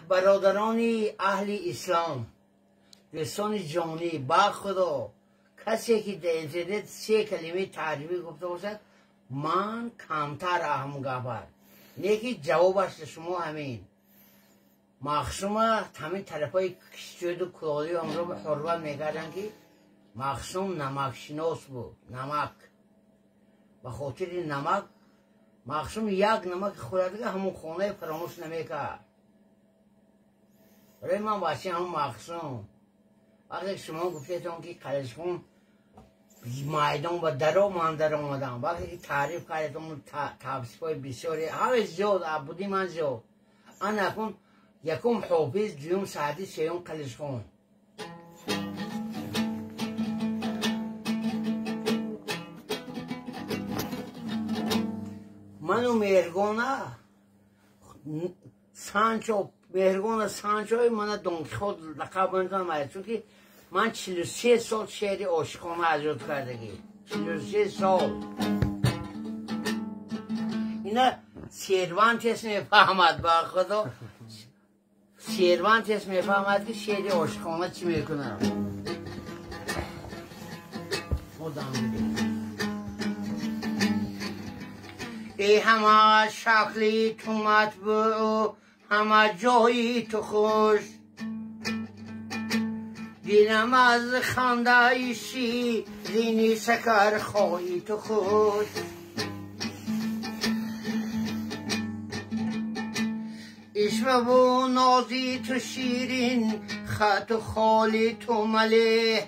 برادران اهل اسلام، دوستان جانی، با خدا کسی که در اینترنت 3 کلمه تعریفی گفته باشد من کمتر اهم گفر نیکی جوابش شما همین مخصوم همین طرفای کشتید و کلالی هم رو به حرمت میکردن که مخصوم نمک شناس بود. نمک به خاطر نمک مخصوم یک نمک خورده همون خانه فراموش نمیکرد. برای من باشه همون مخصوم وقتی شما گفتیتون که قلشخون مایدان و درو من در آمدم وقتی که تعریف کردتون توصیف های بسیاری همه زیاد عبودی من زیاد انا اکن یکم حافظ دوم سعدی سیوم قلشخون منو مهرگانه سانچو مهرگانه سانچوی من دونکیخوت لقب بندم چون که من 43 سال شعر عاشقانه اجرا کردگی 43 سال اینا سیروانتس میفهمد با خدا سیروانتس میفهمد که شعر عاشقانه چی میکنه ای همه شکلی تو مطبوع همه جایی تو خوش دینم از خنده شیرینی شکر خواهی تو خوش عشق و نازی تو شیرین خط و خالی تو ملیح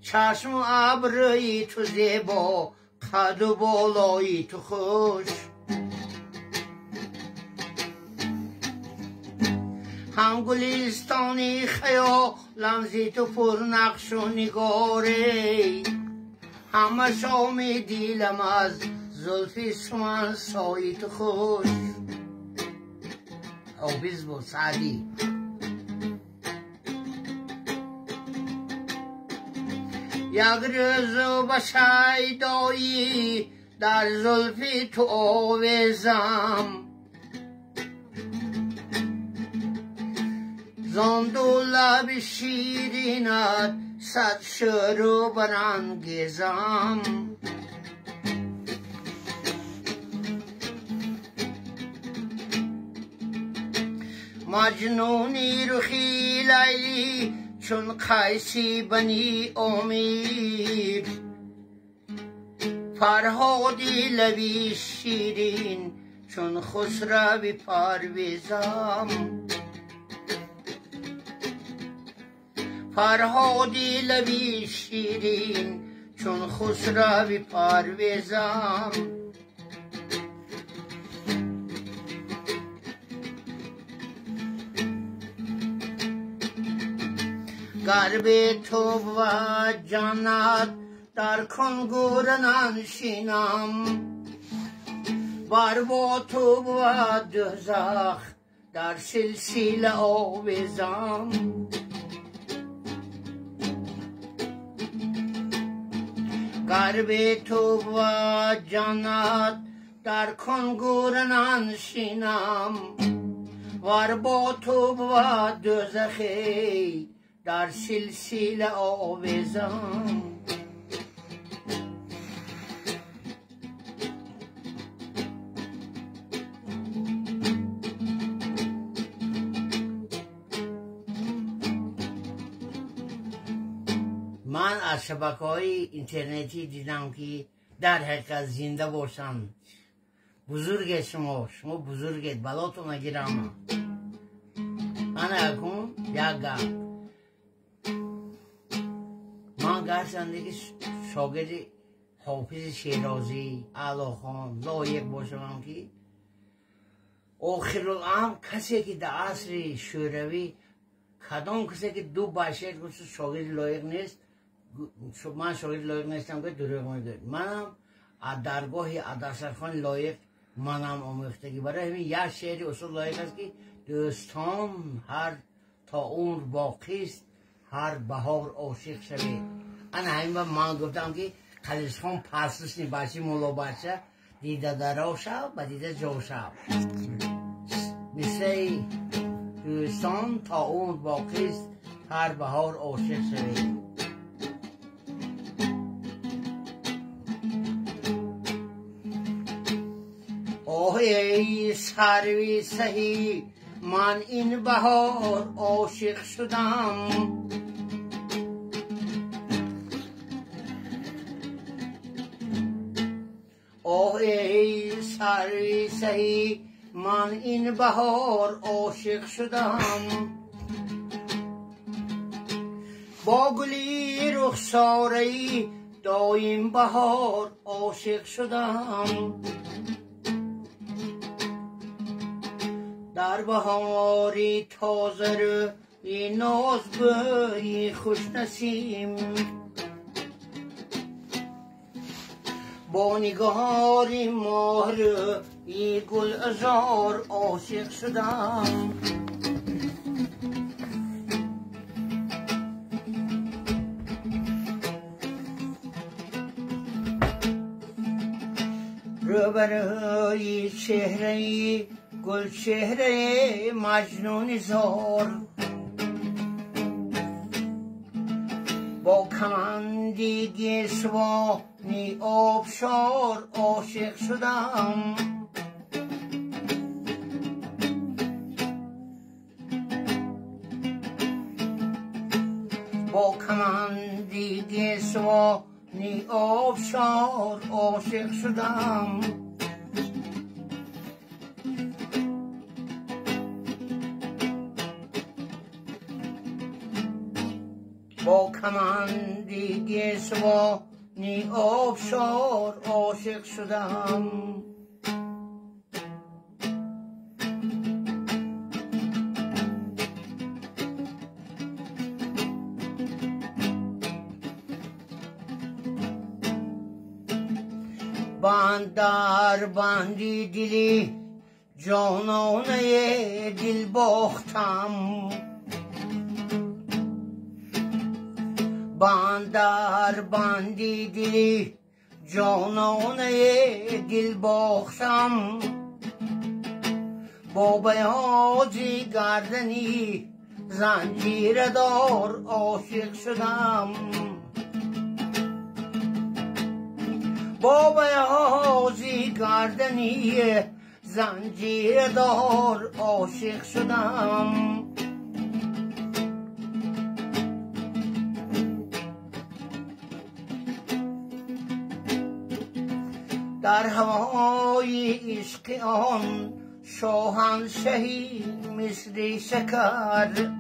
چشم و ابروی تو زیبا قد و بالایی تو خوش هم گلستانی خیالم زی تو پر نقش و نگاره همه شام دیلم از زلفی سمن سایی تو خوش حافظ بود سعدی یک روز به شیدایی در زلفی تو آویزم زان دو لب شیرینت صد شعر برانگیزم مجنونی رخی لیلی چون قیسی بنی امیر فرهادی لبی شیرین چون خسروی پرویزم فرهادی لبی شیرین چون خسروی پرویزم گرب تو و جانت در کنگور ننشینم بر با تو و دوزخ در سلسله آویزم گرب تو و جانت در کنگور ننشینم ور با تو و دوزخی در سلسله آویزم من از شبکه‌های اینترنتی دیدم که در حقیقت زنده باشن بزرگ شما بزرگید بلاتون نگیرم من اکون یک گپ من گرچنده که شاگرد حافظ شیرازی علاخان لایق باشم که آخرالامر کسی که در عصر شوروی کدام کسی که دو باشد گفت شاگرد لایق نیست من شاگرد لایق نیستم که دروغ میگوید منم از درگاه دسترخوان لایق منم آموختگی برای همین یک شعر اصول لایق است که دوستان هر تا عمر باقی است هر بهار عاشق شوید انا همین من گفتم که قلشخان پسش نی بچه مولا بچه دیده درا شو و دیده جو شو مثل کوهستان تا عمر باقی است هر بهار عاشق شوی. آه ای سروی سهی من این بهار عاشق شدم. آه ای سروی سهی من این بهار عاشق شدم. با گلی رخساره‌ای دایم بهار عاشق شدم. در بهاری تازه روی ناز بوی خوش نسیم، با نگاری ماه روی گل عذار عاشق شدم. روبروی چهره‌ای گل چهره مجنون زار، با کمندی گیسوانی آبشار عاشق شدم. با کمندی گیسوانی آبشار عاشق شدم. با کمندی گیسوانی آبشار عاشق شدم. بند در بندی دلی جانانه دل باختم. بند در بندی دلی جانانه دل باختم. با بیاضی گردنی زنجیر دار عاشق شدم. با بیاضی گردنی زنجیر دار عاشق شدم. در هوای عشق آن شاهنشهی مثل شکر،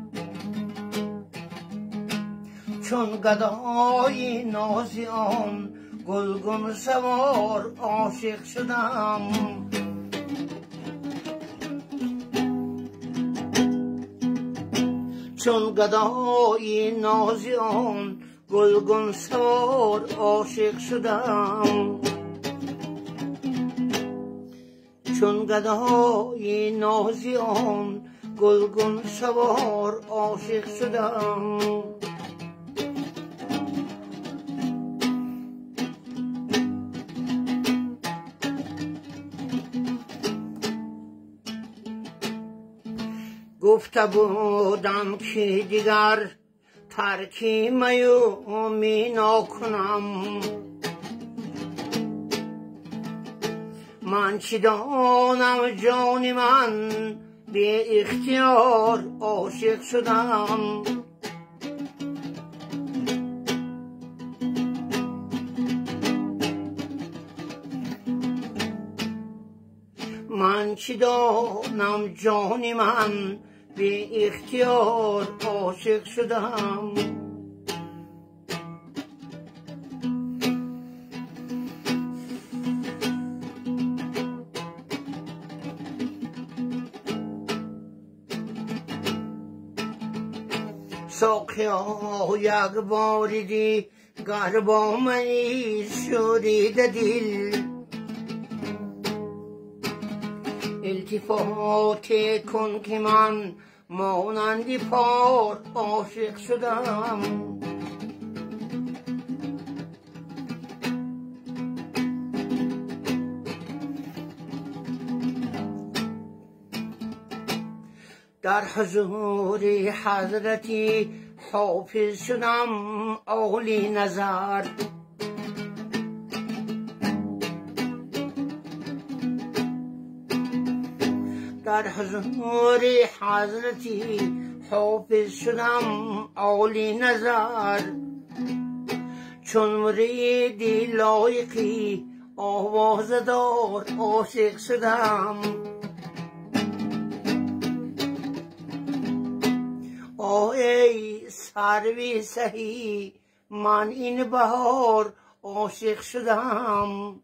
چون گدای ناز آن گلگون سوار عاشق شدم. چون گدای ناز آن گلگون سوار عاشق شدم. چون گدای ناز آن گلگون سوار عاشق شدم. گفته بودم که دیگر ترکی میومی نکنم. من چی دانم جان من بی اختیار عاشق شدم. من چی دانم جان من بی اختیار عاشق شدم. ساقیا یک بار دیگر با منی شورید دل. التفات کن که من مانند پار عاشق شدم. در حضور حضرتی حافظ شدم اولی نظر در حضور حضرتی حافظ شدم اولی نظر چون مریدی لایقی آوازدار عاشق شدم ای سروی سهی من این بهار عاشق شدم